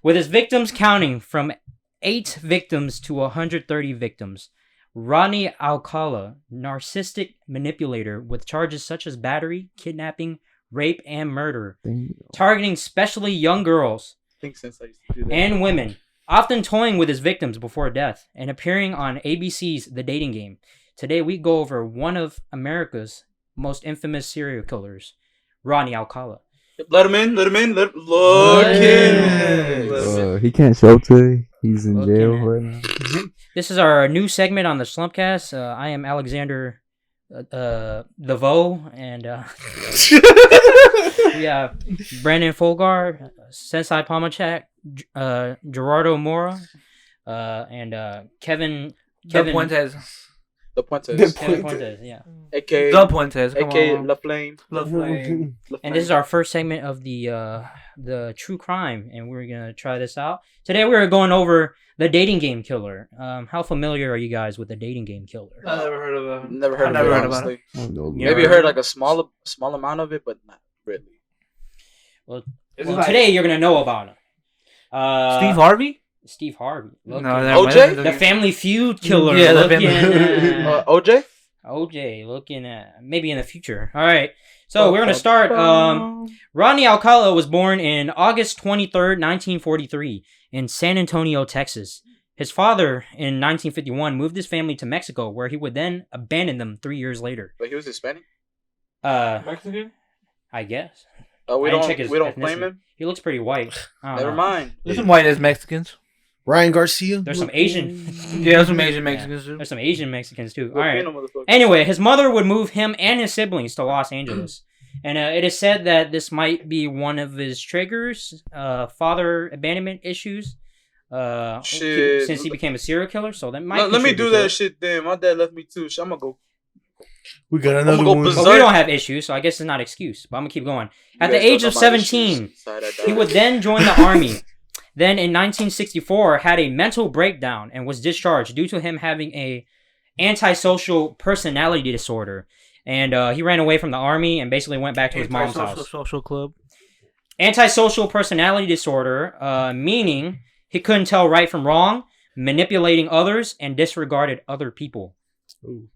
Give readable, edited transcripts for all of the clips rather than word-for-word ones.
With his victims counting from 8 victims to 130 victims, Rodney Alcala, narcissistic manipulator with charges such as battery, kidnapping, rape, and murder, targeting especially young girls and women, often toying with his victims before death, and appearing on ABC's The Dating Game. Today we go over one of America's most infamous serial killers, Rodney Alcala. Let him in. Look in. He can't show today. He's in jail right now. This is our new segment on the Shlumpedcast. I am Alexander DeVoe, and we have Brandon Folgar, Saintsai Pomachak, Gerardo Mora, and Kevin Puentes. The Puentes. Kevin Puentes, yeah. A.K. The Puentes. A.K. La Flame. And this is our first segment of the true crime, and we're gonna try this out. Today we're going over the dating game killer. How familiar are you guys with the dating game killer? I never heard of it. Never heard of it, honestly. Maybe heard like a small amount of it, but not really. Well, today you're gonna know about him. Steve Harvey? Steve Harvey. OJ? The Family Feud killer. Yeah, OJ? OJ, looking at maybe in the future. All right. So we're going to start. Rodney Alcala was born in August 23rd, 1943 in San Antonio, Texas. His father, in 1951, moved his family to Mexico, where he would then abandon them 3 years later. But he was Hispanic? Mexican? I guess. We don't claim him? He looks pretty white. Never mind. There's some white as Mexicans. Ryan Garcia. There's some Asian. Yeah, there's some Asian Mexicans too. There's some Asian Mexicans too. All right. Anyway, his mother would move him and his siblings to Los Angeles. And it is said that this might be one of his triggers, father abandonment issues. Since he became a serial killer. So that might let me do that shit then. My dad left me too. So I'm going to go. We got another one. But we don't have issues, so I guess it's not an excuse. But I'm going to keep going. At the age of 17, he would then join the army. Then in 1964, had a mental breakdown and was discharged due to him having a antisocial personality disorder. And he ran away from the army and basically went back to his mom's house. Social club. Antisocial personality disorder, meaning he couldn't tell right from wrong, manipulating others, and disregarded other people. Ooh.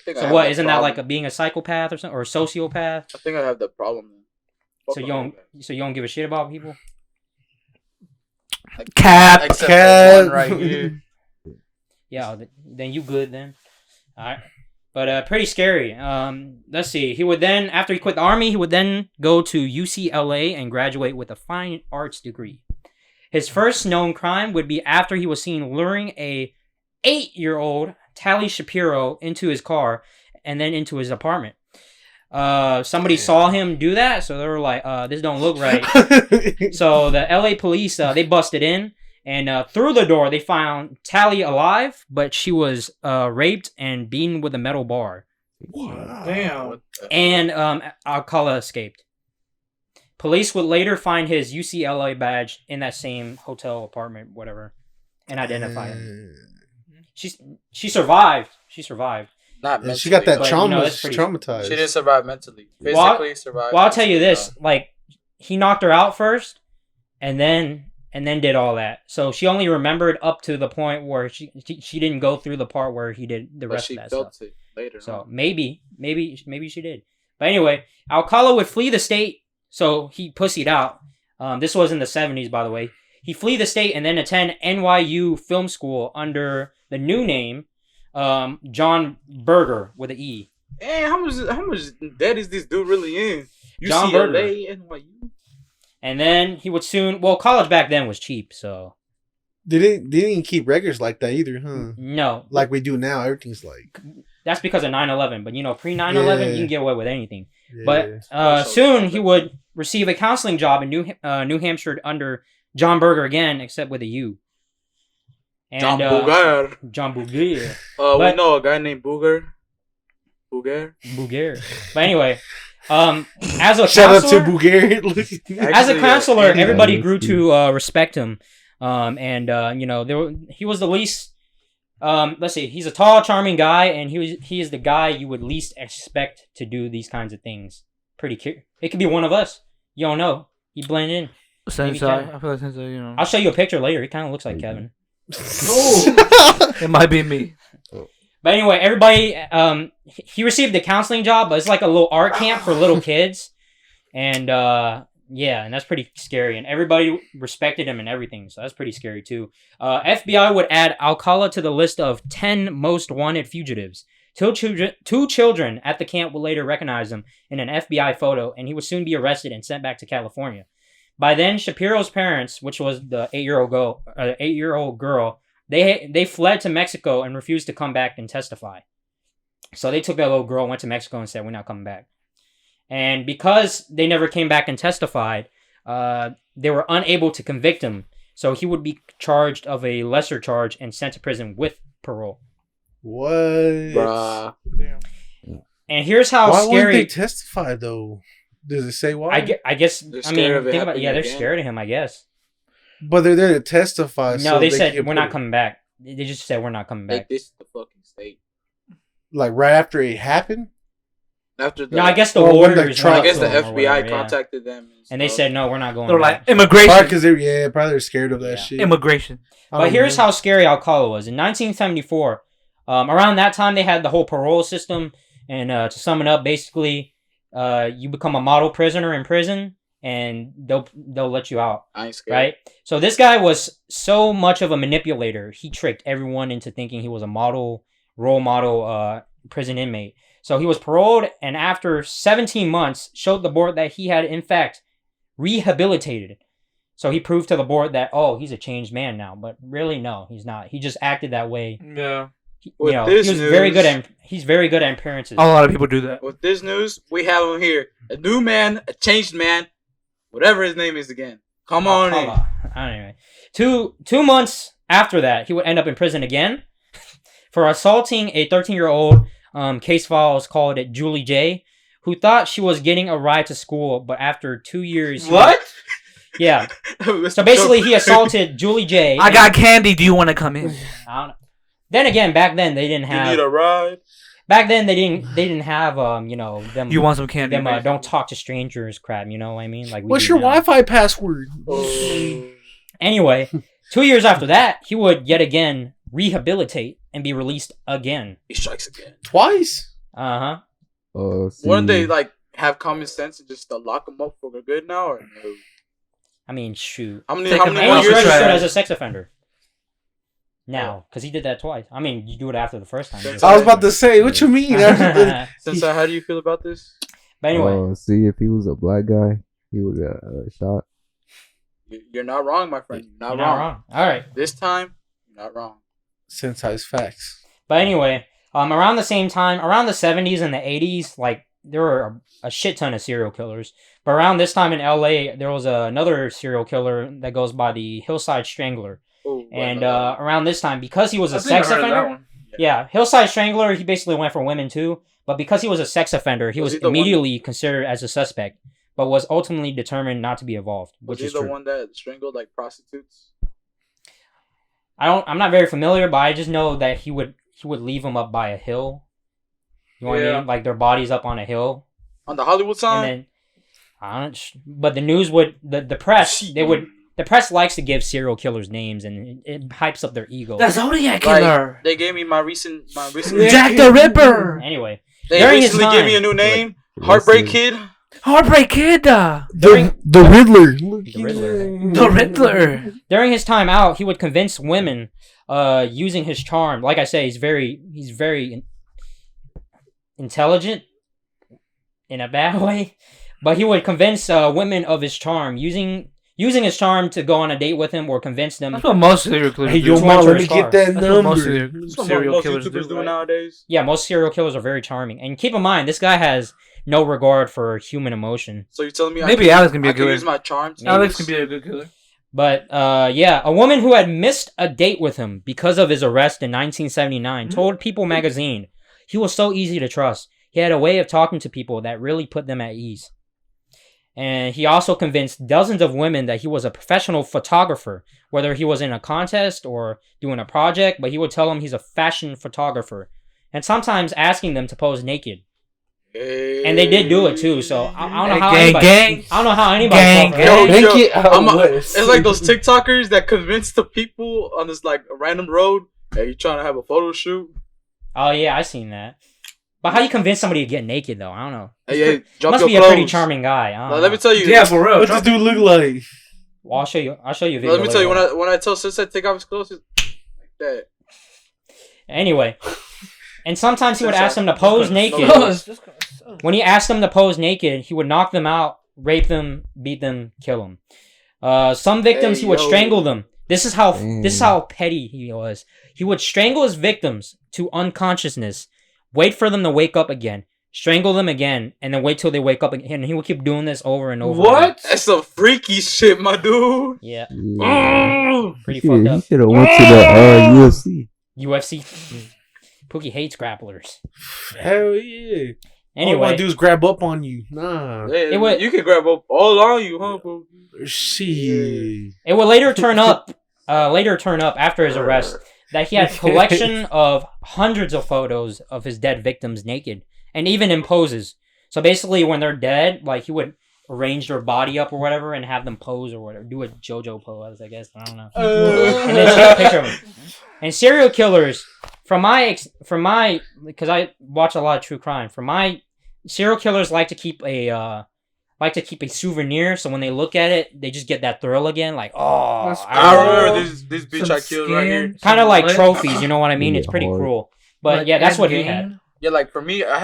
So what, isn't that like being a psychopath or something, or a sociopath? I think I have the problem. So you don't give a shit about people? Cap right here. Yeah, then you good then. All right. But pretty scary. Let's see. He would then, after he quit the army, he would then go to UCLA and graduate with a fine arts degree. His first known crime would be after he was seen luring a 8-year-old Tally Shapiro into his car and then into his apartment. Somebody saw him do that, so they were like, this don't look right. So the LA police, they busted in, and through the door, they found Tally alive, but she was raped and beaten with a metal bar. Wow. Damn. And Alcala escaped. Police would later find his UCLA badge in that same hotel apartment, whatever, and identify him. She survived. She survived. Not mentally, she got that trauma. Pretty traumatized. She didn't survive mentally. Physically survived. Well, I'll tell you this: like, he knocked her out first, and then did all that. So she only remembered up to the point where she didn't go through the part where he did the rest of that stuff. It later. So maybe she did. But anyway, Alcala would flee the state. So he pussied out. This was in the 70s, by the way. He flee the state and then attend NYU Film School under the new name, John Berger with an E. Hey, how much debt is this dude really in? John Berger. NYU. And then he would soon. Well, college back then was cheap, so They didn't keep records like that either, huh? no, like we do now. Everything's like that's because of 9/11. But pre 9/11, you can get away with anything. Yeah. But soon he would receive a counseling job in New Hampshire under John Berger again, except with a U. And, John Bouguer. John Bouguer. We know a guy named Bouguer. Bouguer. But anyway, as a shout out counselor, to Bouguer. as a counselor, everybody grew to respect him. He was the least. Let's see, he's a tall, charming guy, and he is the guy you would least expect to do these kinds of things. It could be one of us. You don't know. You blend in. Saintsai. I feel like Saintsai, you know. I'll show you a picture later. He kind of looks like Kevin. It might be me. But anyway, everybody, he received a counseling job, but it's like a little art camp for little kids. And, yeah, and that's pretty scary. And everybody respected him and everything, so that's pretty scary, too. FBI would add Alcala to the list of 10 most wanted fugitives. Two children at the camp would later recognize him in an FBI photo, and he would soon be arrested and sent back to California. By then, Shapiro's parents, which was the 8-year-old girl, they fled to Mexico and refused to come back and testify. So they took that little girl, went to Mexico, and said, "We're not coming back." And because they never came back and testified, they were unable to convict him. So he would be charged of a lesser charge and sent to prison with parole. What? Bruh. And here's how why scary. wouldn't they testify though? Does it say why? I guess. They're I mean, scared of it think about. Yeah, they're happening scared of him. I guess. But they're there to testify. No, so they they said can we're put not it- coming back. They just said we're not coming back. Like, this is the fucking state. Like right after it happened. After the, No, I guess the Or when the lawyers. trial- I guess the went to them or FBI whatever, yeah. contacted them. And they stuff. said no, we're not going. They're back. like immigration. Because probably they're scared of that Yeah. shit. Immigration. But here's how scary Alcala was. In 1974, around that time, they had the whole parole system. And to sum it up, basically, you become a model prisoner in prison, and they'll let you out, I ain't scared. right? So this guy was so much of a manipulator. He tricked everyone into thinking he was a role model prison inmate. So he was paroled, and after 17 months, showed the board that he had, in fact, rehabilitated. So he proved to the board that, he's a changed man now. But really, no, he's not. He just acted that way. Yeah. With he this was news- he's very good at appearances. A lot of people do that. With this news, we have him here. A new man, a changed man, whatever his name is again. Come on in. Anyway, 2 months after that, he would end up in prison again for assaulting a 13-year-old. Case files called it Julie J, who thought she was getting a ride to school, but after 2 years... What? Yeah. So basically, he assaulted Julie J. I got candy. Do you want to come in? I don't know. Then again, back then they didn't You have. need a ride? Back then they didn't have them. You want some candy? them don't talk to strangers crap. You know what I mean? Like we What's do your now. Wi-Fi password? Anyway, 2 years after that, he would yet again rehabilitate and be released again. He strikes again. Twice? Uh-huh. Wouldn't they like have common sense and just lock him up for good now, or no? I mean, shoot. How many Take him more And out he's for years? registered trial. as a sex offender. Now, because he did that twice. I mean, you do it after the first time. That's I was about to say, what you mean? Saintsai, how do you feel about this? But anyway, See, if he was a black guy, he would get shot. You're not wrong, my friend. You're you're not wrong. All right. This time, you're not wrong. Sensei's facts. But anyway, around the same time, around the 70s and the 80s, like, there were a shit ton of serial killers. But around this time in LA, there was another serial killer that goes by the Hillside Strangler. Ooh, And well, around this time, because he was a I think I sex heard of that offender, one. yeah, Hillside Strangler, he basically went for women too. But because he was a sex offender, he Was was he the one- immediately considered as a suspect, but was ultimately determined not to be involved, was which he is the true. one that strangled like prostitutes? I'm not very familiar, but I just know that he would leave them up by a hill. You know what I Yeah. mean? Like their bodies up on a hill. On the Hollywood sign? And then, but the news would, the press, the press likes to give serial killers names, and it hypes up their ego. The Zodiac Like, Killer. they gave me my recent. Jack the Ripper. Anyway, They during his recently gave me a time, new name. like, Heartbreak listen. Kid. Heartbreak Kid. The Riddler. The Riddler. The Riddler. during his time out, he would convince women, using his charm. Like I say, he's very intelligent in a bad way, but he would convince women of his charm, using his charm to go on a date with him or convince them. That's what most serial killers Hey, do. yo, Which mom, one's let your me star? get that That's what most number. That's what serial most killers YouTubers do. do nowadays. Yeah, most serial killers are very charming. And keep in mind, this guy has no regard for human emotion. So you're telling me Maybe Alex can be I a can killer. use my charm? to- Alex can be a good killer. But, yeah, a woman who had missed a date with him because of his arrest in 1979 told People magazine he was so easy to trust. He had a way of talking to people that really put them at ease. And he also convinced dozens of women that he was a professional photographer, whether he was in a contest or doing a project, but he would tell them he's a fashion photographer, and sometimes asking them to pose naked. And they did do it too. So I don't know how Gang, anybody. gang. I don't know how anybody. Gang, fell for that. Yo, Make it out it's like those TikTokers that convince the people on this like random road, hey, you trying to have a photo shoot? Oh yeah, I seen that. But how you convince somebody to get naked though? I don't know. Hey, drop Must your be a clothes. pretty charming guy. I don't Now, know. let me tell you. Yeah, for real. What this dude look like? Well, I'll show you. I'll show you a video. Let me tell you, later. when I tell Saintsai to take off his clothes, it's like that. Anyway, and sometimes he would ask them to pose naked. No. When he asked them to pose naked, he would knock them out, rape them, beat them, kill them. Some victims Hey, he would yo. strangle them. This is how Damn. petty he was. He would strangle his victims to unconsciousness, wait for them to wake up again, strangle them again, and then wait till they wake up again. And he would keep doing this over and over. What? That's some freaky shit, my dude. Yeah, Yeah. pretty He fucked up. should have went to the UFC. UFC. Pookie hates grapplers. Hell yeah. All I Anyway, do is grab up on you. Nah. Hey, It would- you can grab up all on you, huh, bro? Shit. it would later turn up. After his arrest that he had a collection of hundreds of photos of his dead victims naked and even in poses. So basically, when they're dead, like he would arrange their body up or whatever and have them pose or whatever, do a JoJo pose, I guess. I don't know. And then take a picture of them. And serial killers, because I watch a lot of true crime. From my serial killers like to keep a souvenir, so when they look at it, they just get that thrill again. Like, oh, That's I I remember this bitch Some I killed right here. skin, kind of some like blood. trophies. You know what I mean? Yeah, It's pretty hard. cruel. But Like yeah, that's Ed what he Gein. had. Yeah, like for me, I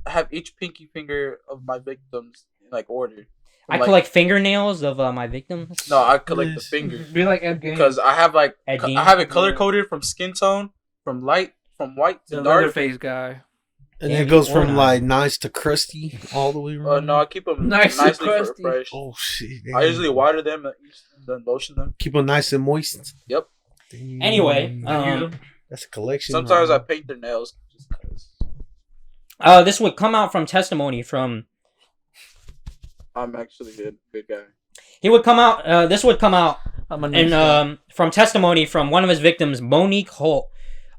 have each pinky finger of my victims in like order. I Like- collect fingernails of my victims. No, I collect the Yes. finger Be like Ed Gein. because I have like Ed Gein? I have it color coded from skin tone, from white to the dark. Leatherface guy. And Yeah, it goes you from organize. like nice to crusty all the way around. No, I keep them Nice and nicely crusty. fresh. Oh shit. I usually water them and then lotion them. keep them nice and moist. Yep. Damn. Anyway, that's a collection. Sometimes I man. paint their nails just because this would come out from testimony from. I'm actually a good guy. He would come out. This would come out I'm a and nice guy. from testimony from one of his victims, Monique Holt,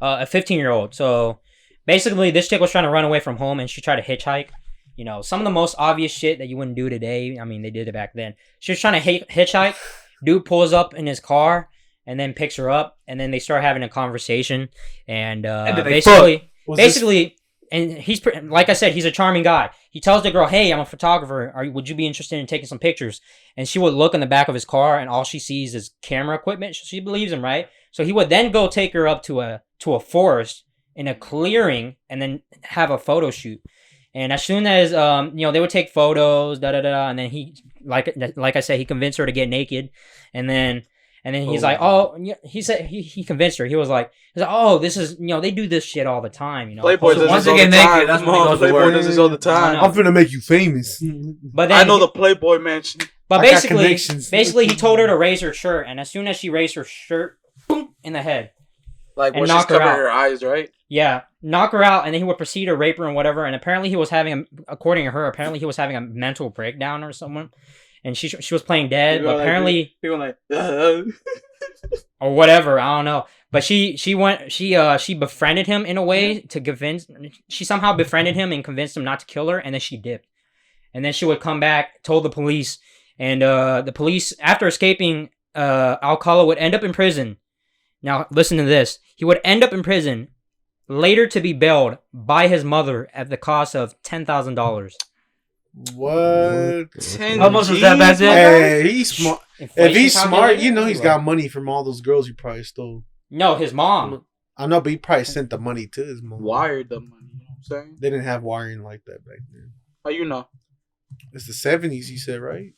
a 15-year-old. So basically, this chick was trying to run away from home, and she tried to hitchhike. You know, some of the most obvious shit that you wouldn't do today. I mean, they did it back then. She was trying to hitchhike. Dude pulls up in his car and then picks her up, and then they start having a conversation. And then they basically, and like I said, he's a charming guy. He tells the girl, "Hey, I'm a photographer. Would you be interested in taking some pictures?" And she would look in the back of his car, and all she sees is camera equipment. She believes him, right? So he would then go take her up to a forest in a clearing, and then have a photo shoot. And as soon as they would take photos, and then he, like I said, he convinced her to get naked, and then he's like, oh, he said he convinced her. He was like, oh, this is, they do this shit all the time, Playboy So does once this all they the get naked, time. that's Come when he on, goes to Playboy work. does this all the time. I I'm finna make you famous. But then I know the Playboy mansion. But I got basically, connections. he told her to raise her shirt, and as soon as she raised her shirt, boom, in the head. Like And when she's knock her covering out. her eyes, right? Yeah, knock her out, and then he would proceed to rape her and whatever. And apparently, he was having, according to her, he was having a mental breakdown or something. And she was playing dead, People but are like, apparently, people like, or whatever, I don't know. But she befriended him in a way to convince. She somehow befriended him and convinced him not to kill her, and then she dipped. And then she would come back, told the police, and the police, after escaping, Alcala would end up in prison. Now, listen to this. He would end up in prison, later to be bailed by his mother at the cost of $10,000. What? 10 How much was that back G's, then? my guy? Hey, he's smart. If Inflation he's smart, calculator? you know he's got money from all those girls he probably stole. No, his mom. I know, but he probably sent the money to his mom. Wired the money. You know what I'm saying? They didn't have wiring like that back then. How you know? It's the 70s, you said, right?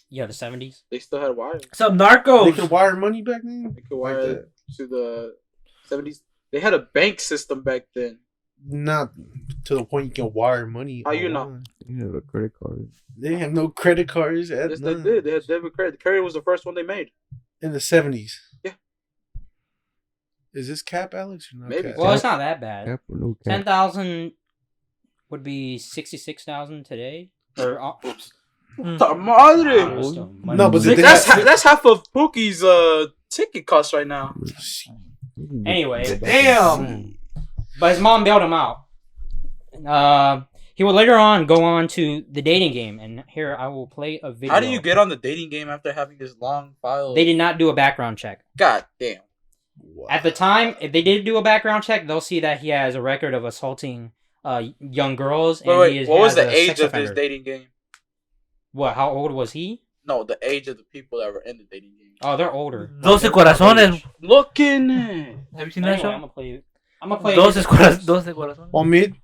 Yeah, the 70s. They still had wire. Some They narcos. could wire money back then? They could Like wire that. to the 70s. They had a bank system back then. Not to the point you can wire money. How you know? online. You have a credit card. They didn't have no credit cards at Yes, they none. did. They had debit credit. Credit was the first one they made. In the 70s. Yeah. Is this cap, Alex? Or not Maybe. cap? Well, it's not that bad. Cap or no cap? 10,000 would be 66,000 today. Or Ta madre! No, but they That's half of Pookie's ticket cost right now. anyway, Damn. but his mom bailed him out. He would later on go on to the dating game, and here I will play a video. How do you get on the dating game after having this long file? They did not do a background check. God damn. Wow. At the time, if they did do a background check, they'll see that he has a record of assaulting young girls. And Wait, what was the age sex of offender. this dating game? What? How old was he? No, the age of the people that were in the dating game. Oh, they're older. 12 They're corazones. Looking at. Have you seen that Anyway, I'm show? gonna play. 12 corazones. Well, mid.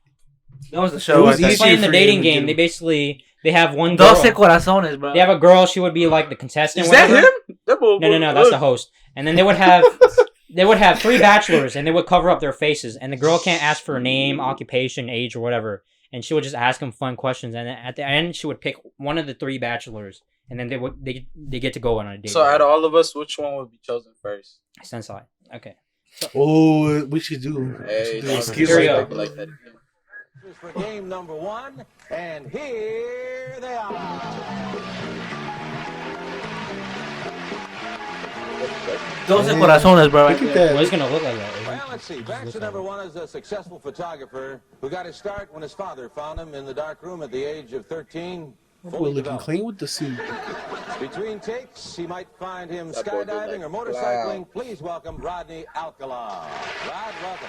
That was the It show. was I think. easy. Playing the for dating him to game. do. They have one girl. 12 corazones, bro. They have a girl. She would be like the contestant. Is that whatever. him? That boy- No. That's the host. And then they would have 3 bachelors, and they would cover up their faces. And the girl can't ask for a name, occupation, age, or whatever. And she would just ask them fun questions. And then at the end, she would pick one of the 3 bachelors, and then they get to go on a date. So out of all of us, which one would be chosen first? Saintsai. Okay. Oh, we should do. Hey, do no, a skit Here we like go. like that. For game number 1, and here they are. 12 corazones, bro. Look at that. Well, it's gonna look like that. Well, let's see. Bachelor number 1 is a successful photographer who got his start when his father found him in the dark room at the age of 13. Boy, Fully looking developed. clean with the suit. Between takes, he might find him That boy did skydiving like or motorcycling. Please welcome Rodney Alcala. Rod, welcome.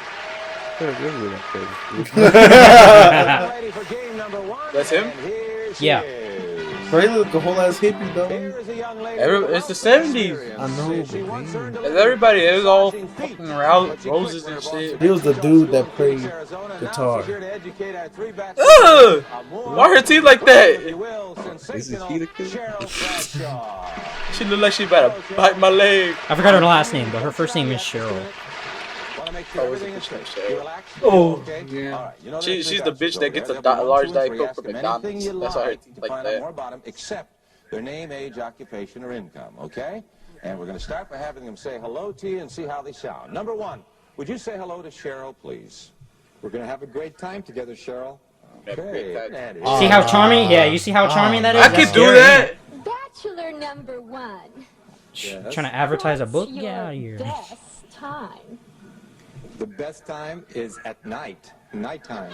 Ready for game number 1. That's him? And here she Yeah. is. Bro, he look a whole ass hippie, though. Here is a young lady It's the 70s. I know, She once but earned a Is living everybody? It was all washing feet, fucking around but she roses quit and when her shit. boss He was the dude that played Arizona. Now guitar. she's here to educate our 3 Ugh! bachelors. Why her teeth like If that? you will, sensational he the kid? Cheryl Bradshaw. She look like she about to bite my leg. I forgot her last name, but her first name is Cheryl. Wanna make sure Oh, is it everything is Cheryl? straight. You relax? Oh, Okay? yeah. All right. You know, She's there's the big bitch options that over gets there. a They'll be large 1, 2, Diet and 3. Coke Ask from them McDonald's. anything you That's why her like teeth to like find out that. more about them, except their name, age, occupation, or income. Okay? And we're going to start by having them say hello to you and see how they sound. Number 1, would you say hello to Cheryl, please? We're gonna have a great time together, Cheryl. Okay. that is- See how charming? Yeah, you see how charming that is? I That's can do scary, that. Bachelor number 1. ain't it? Trying to advertise a book? What's Get your out of here. best time? The best time is at night, nighttime.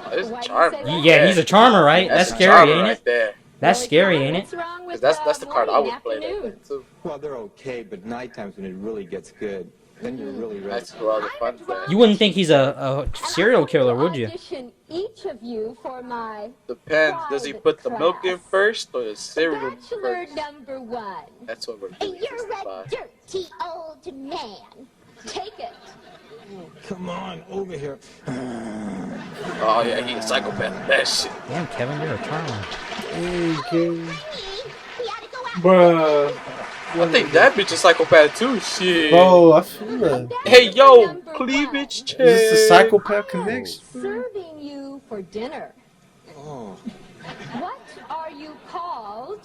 Oh, this Why is do you charming. say that? Yeah, he's a charmer, right? That's a scary, charmer ain't right it? there. That's Well, scary, why? ain't it? What's wrong with 'Cause that's the card I morning, would play afternoon? that too. Well, they're okay, but nighttime's when it really gets good. Then you're really ready. That's where all the fun's at. You wouldn't think he's a And serial I'm killer, going would to you? audition each of you for my Depends. Does he put the milk in first or the cereal Bachelor first? number 1. That's what we're And doing. you're a dirty old man. Take it. Come on, over here. Oh yeah, he's a psychopath. That shit. Damn, Kevin, you're a charmer. Hey, kid. We ought to go out. Bruh. I think that bitch is psychopath too. Shit. Bro, I feel that. Hey yo, Number cleavage one. check. Is this a psychopath I am connection? serving you for dinner. Oh, What are you called?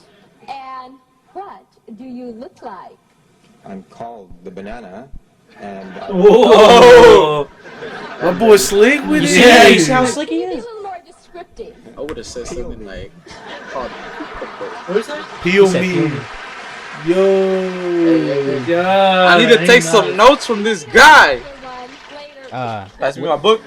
And what do you look like? I'm called the banana, and Whoa. My boy slick with You it. see, Yeah, you see how slick he Be a is? little more descriptive. I would have said something like, called What is that? Peel He said me. peel me. Yo. Yeah. I need to take some notes from this guy. Other one later. Pass me my book.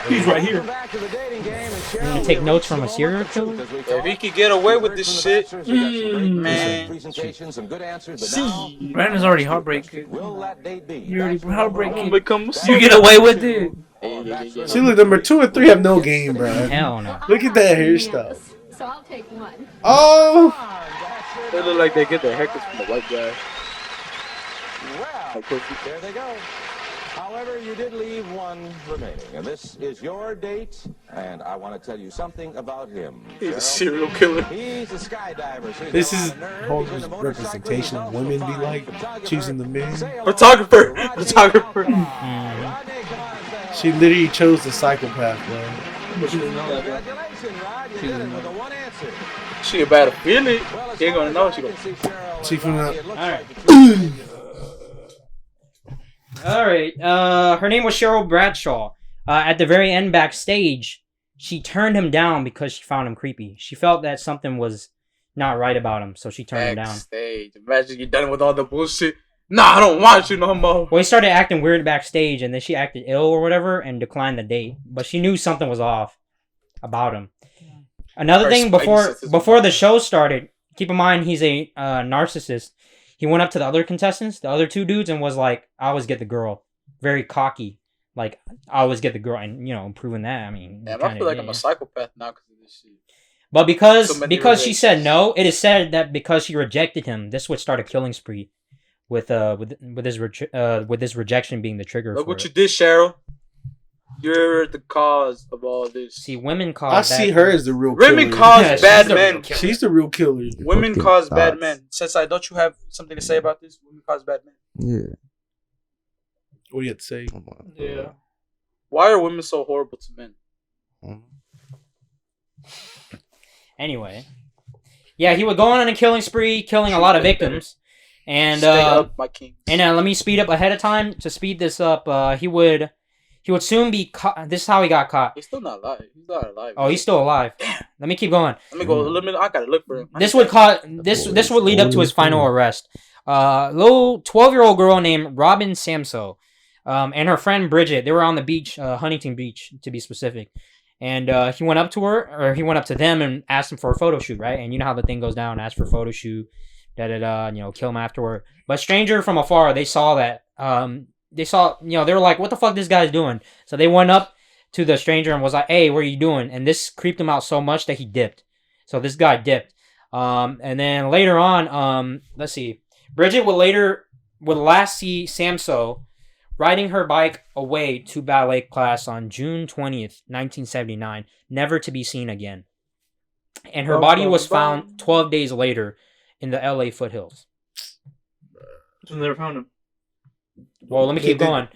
He's right here. Welcome back to the dating game, and You Cheryl, take we notes reached from a the serial moment of killer? truth, as we If call he it. could get away with Heard this from the shit, bachelors, we got some great man. presentations, some good answers, but now, See, Brandon's already heartbreaking. will that date be? You're already Bachelor heartbreaking. number become one, You get away with it. See, look, number 2 and 3 have no game, bro. Hell no. Look at that I'm hairstyle. yes, so I'll take one. Oh. they look like they get their haircuts from the white guy. Well, there they go. However, you did leave one remaining, and this is your date, and I want to tell you something about him. He's a Cheryl. serial killer. He's a skydiver. So he's This got a is lot of nerve. whole He's into motorcycling. representation of He's also women a be fine like, photographer. choosing the men. Say hello Photographer. to Rodney Photographer. Alcala. Rodney, come on, say hello. She literally chose the psychopath, bro. Congratulations, Rod. You did it with a one answer. She about to feel it. Well, as He ain't far gonna as know. I She can gonna. see, Cheryl, She from Rodney, the- it looks Alright. like the truth. All right. Her name was Cheryl Bradshaw. At the very end, backstage, she turned him down because she found him creepy. She felt that something was not right about him, so she turned him down. Backstage. Imagine you done with all the bullshit. Nah, I don't want you no more. Well, he started acting weird backstage, and then she acted ill or whatever and declined the date. But she knew something was off. about him. Another Our thing spicy sisters. before the show started, keep in mind he's a narcissist. He went up to the other contestants, the other two dudes, and was like, "I always get the girl." Very cocky, like I always get the girl, and proving that. I mean, Damn, I feel like I'm a psychopath now because of this shit. But So many because she said rejections. no, it is said that because she rejected him, this would start a killing spree, with his rejection being the trigger. Look for what it. you did, Cheryl. You're the cause of all this. See, women cause. I see her as the real Women killer. cause Yeah, she's bad the men. real killer. She's the real killer. Women Okay, cause bad thoughts. men. Saintsai, don't you have something to say about this? Women cause bad men. Yeah. What do you have to say? Yeah. Why are women so horrible to men? Anyway, yeah, he would go on a killing spree, killing a lot of victims, and Stay up, my king. And let me speed up ahead of time to speed this up. He would soon be caught. This is how he got caught. He's still not alive. He's not alive. Oh, he's still alive. Let me keep going. Let me go. I gotta look for him. This would lead up to his final arrest. Little 12-year-old girl named Robin Samso, and her friend Bridget. They were on the beach, Huntington Beach to be specific. And he went up to them and asked them for a photo shoot, right? And you know how the thing goes down, ask for a photo shoot, kill him afterward. But stranger from afar, they saw that. They were like, what the fuck this guy's doing? So they went up to the stranger and was like, hey, what are you doing? And this creeped him out so much that he dipped. So this guy dipped. And then later on, let's see. Bridget would last see Samso riding her bike away to ballet class on June 20th, 1979, never to be seen again. And her body was found 12 days later in the LA foothills. So never found him. Well, let me keep going.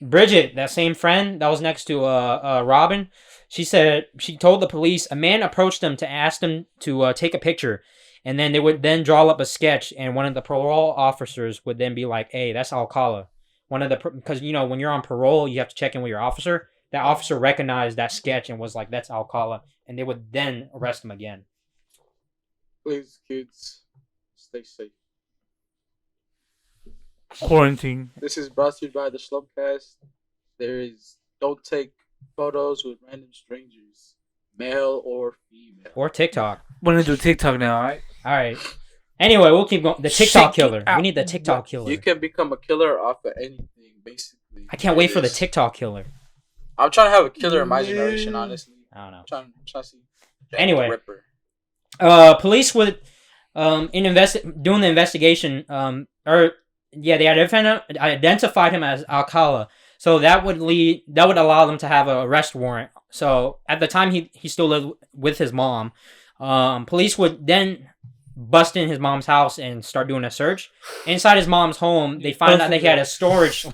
Bridget, that same friend that was next to Robin, she told the police a man approached them to ask them to take a picture. And then they would then draw up a sketch, and one of the parole officers would then be like, hey, that's Alcala. Because when you're on parole, you have to check in with your officer. That officer recognized that sketch and was like, that's Alcala. And they would then arrest him again. Please, kids, stay safe. Quarantine. This is brought to you by the Shlumpedcast. Don't take photos with random strangers, male or female. Or TikTok. We're gonna do TikTok now, alright? All right. Anyway, we'll keep going. The TikTok Shake it killer. out. We need the TikTok killer. You can become a killer off of anything, basically. I can't wait for the TikTok killer. I'm trying to have a killer in my generation, honestly. I don't know. I'm trying to see. Anyway. Ripper. Police would, doing the investigation, they identified him as Alcala. So that would allow them to have an arrest warrant. So at the time he still lived with his mom. Police would then bust in his mom's house and start doing a search. Inside his mom's home, they find out that he had a storage.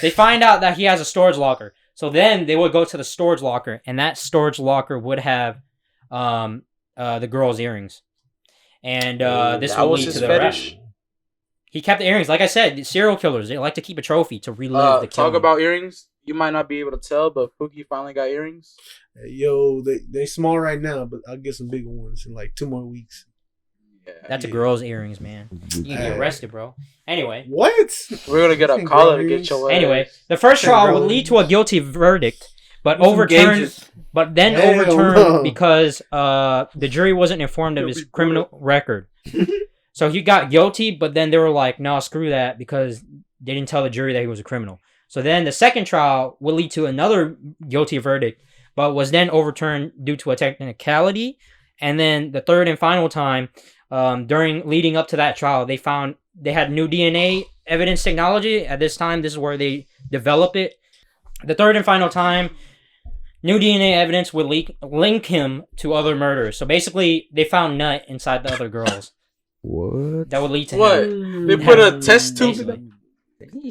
They find out that he has a storage locker. So then they would go to the storage locker, and that storage locker would have the girl's earrings. And this that will was lead his to the fetish? arrest. He kept the earrings. Like I said, serial killers, they like to keep a trophy to relive the killing. Talk about earrings. You might not be able to tell, but Pookie finally got earrings. Yo, they small right now, but I'll get some bigger ones in like 2 more weeks. Yeah. That's a girl's earrings, man. You can get arrested, bro. Anyway. What? We're gonna get a collar to get your ass. Anyway, the first trial would lead to a guilty verdict, but overturned no. because the jury wasn't informed of his criminal record. So he got guilty, but then they were like, no, screw that, because they didn't tell the jury that he was a criminal. So then the second trial would lead to another guilty verdict, but was then overturned due to a technicality. And then the third and final time, leading up to that trial, they had new DNA evidence technology. At this time, this is where they developed it. The third and final time, new DNA evidence would link him to other murders. So basically, they found nut inside the other girls. What? That would lead to What? him. They put a test tube in Basically. them?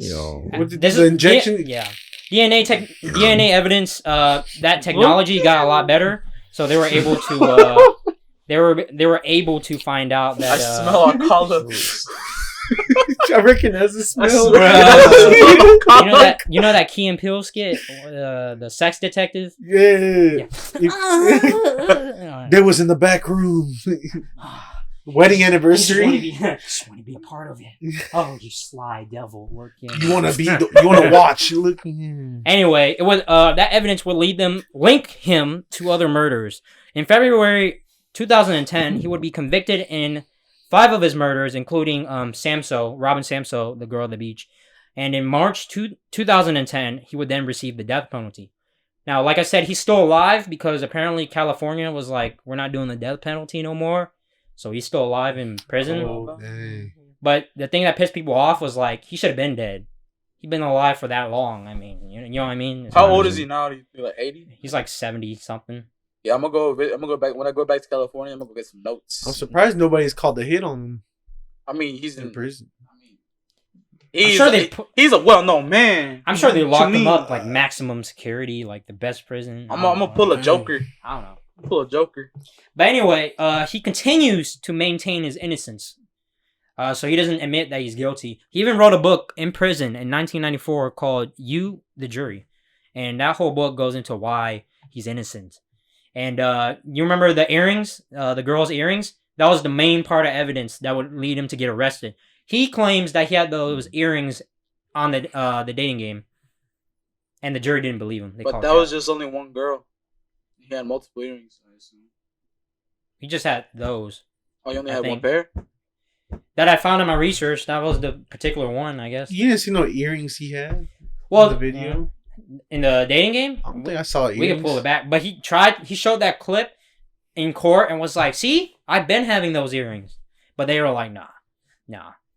Yo. The injection? Yeah. DNA evidence. That technology got a lot better, so they were able to. They were able to find out that. I smell Alcala. I recognize the smell. You know that Key and Peele skit, the sex detective. Yeah. They was in the back room. Wedding anniversary. Just want to be a part of it. Oh, you sly devil! Looking. You want to watch? Look. Anyway, it was that evidence would link him to other murders. In February 2010, he would be convicted in 5 of his murders, including Robin Samso, the girl at the beach. And in March 2010, he would then receive the death penalty. Now, like I said, he's still alive because apparently California was like, we're not doing the death penalty no more. So he's still alive in prison. Oh, dang. But the thing that pissed people off was like, he should have been dead. He's been alive for that long. I mean, you know what I mean? How old is he now? He's like 80? He's like 70 something. Yeah, I'm gonna go back. When I go back to California, I'm gonna go get some notes. I'm surprised nobody's called the hit on him. I mean, he's in prison. He's a well-known man. I'm sure they locked him up like maximum security, like the best prison. I'm gonna pull a Joker. I don't know. Pull a Joker. But anyway, he continues to maintain his innocence. So he doesn't admit that he's guilty. He even wrote a book in prison in 1994 called You, the Jury. And that whole book goes into why he's innocent. And you remember the earrings, the girl's earrings? That was the main part of evidence that would lead him to get arrested. He claims that he had those earrings on the dating game. And the jury didn't believe him. But that was just only one girl. He had multiple earrings, I assume. He just had those. Oh, he only had one pair? That I found in my research. That was the particular one, I guess. You didn't see no earrings he had? Well, in the video? In the dating game? I don't think I saw earrings. We can pull it back. But he showed that clip in court and was like, see? I've been having those earrings. But they were like, nah.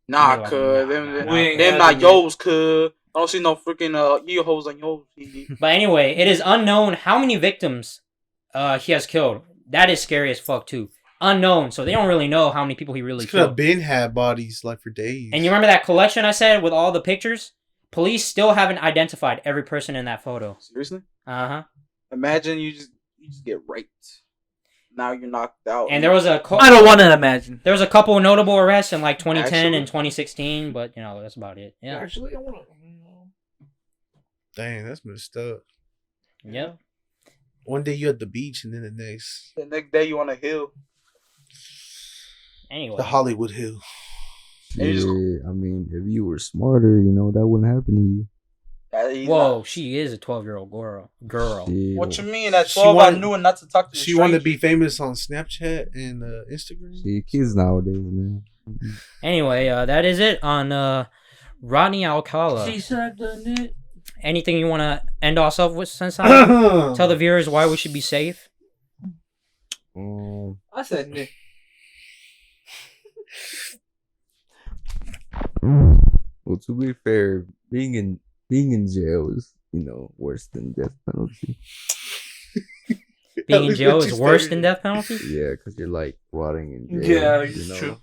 Nah, cuz. Them not yours, cuz. I don't see no freaking ear holes on yours. But anyway, it is unknown how many victims he has killed. That is scary as fuck, too. Unknown. So they don't really know how many people he really Could killed. have been had bodies like for days. And you remember that collection I said with all the pictures? Police still haven't identified every person in that photo. Seriously? Uh-huh. Imagine you just get raped. Now you're knocked out. And there was I don't want to imagine. There was a couple of notable arrests in like 2010 and 2016, but you know, that's about it. Yeah. Actually, I want to. Dang, that's messed up. Yeah. One day you're at the beach, and then the next day you on a hill. Anyway, the Hollywood Hill. Yeah, I mean, if you were smarter, that wouldn't happen to you. Whoa, she is a 12-year-old girl. Yeah. What you mean? At 12, I knew not to talk to She wanted to be famous on Snapchat and Instagram. See, kids nowadays, man. Anyway, that is it on Rodney Alcala. She said it. Anything you want to end us off with, Saintsai? Tell the viewers why we should be safe. I said Nick. Well, to be fair, being in jail is, worse than death penalty. Being in jail is worse than death penalty? Yeah, because you're like rotting in jail. Yeah, it's true.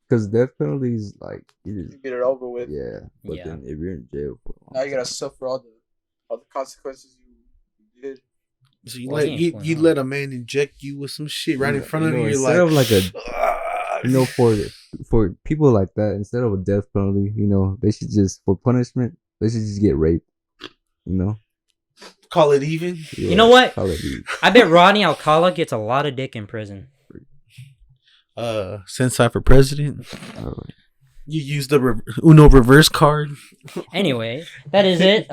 Because death penalty is like you get it over with. Yeah, but then if you're in jail for now you gotta suffer all the consequences you did. So you let a man inject you with some shit right in front of you. You're instead of like for people like that, instead of a death penalty, they should just, for punishment, they should just get raped. Call it even. Yeah, you know what? Call it even. I bet Rodney Alcala gets a lot of dick in prison. Saintsai for president. You use the Uno reverse card. Anyway, that is it.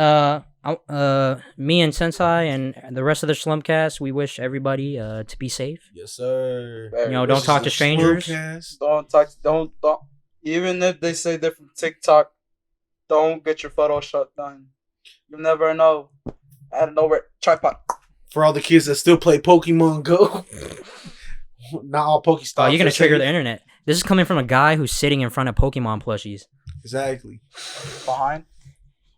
Me and Saintsai and the rest of the Shlumpedcast, we wish everybody to be safe. Yes, sir. Don't talk to strangers. Don't. Even if they say they're from TikTok, don't get your photo shot done. You never know. Out of nowhere, tripod. For all the kids that still play Pokemon Go. Not all Pokestops. Oh, you're gonna trigger the internet. This is coming from a guy who's sitting in front of Pokemon plushies. Exactly. Behind.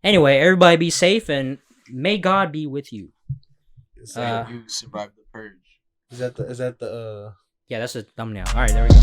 Anyway, everybody be safe and may God be with you. You survived the purge. Is that the Yeah, that's a thumbnail. All right, there we go.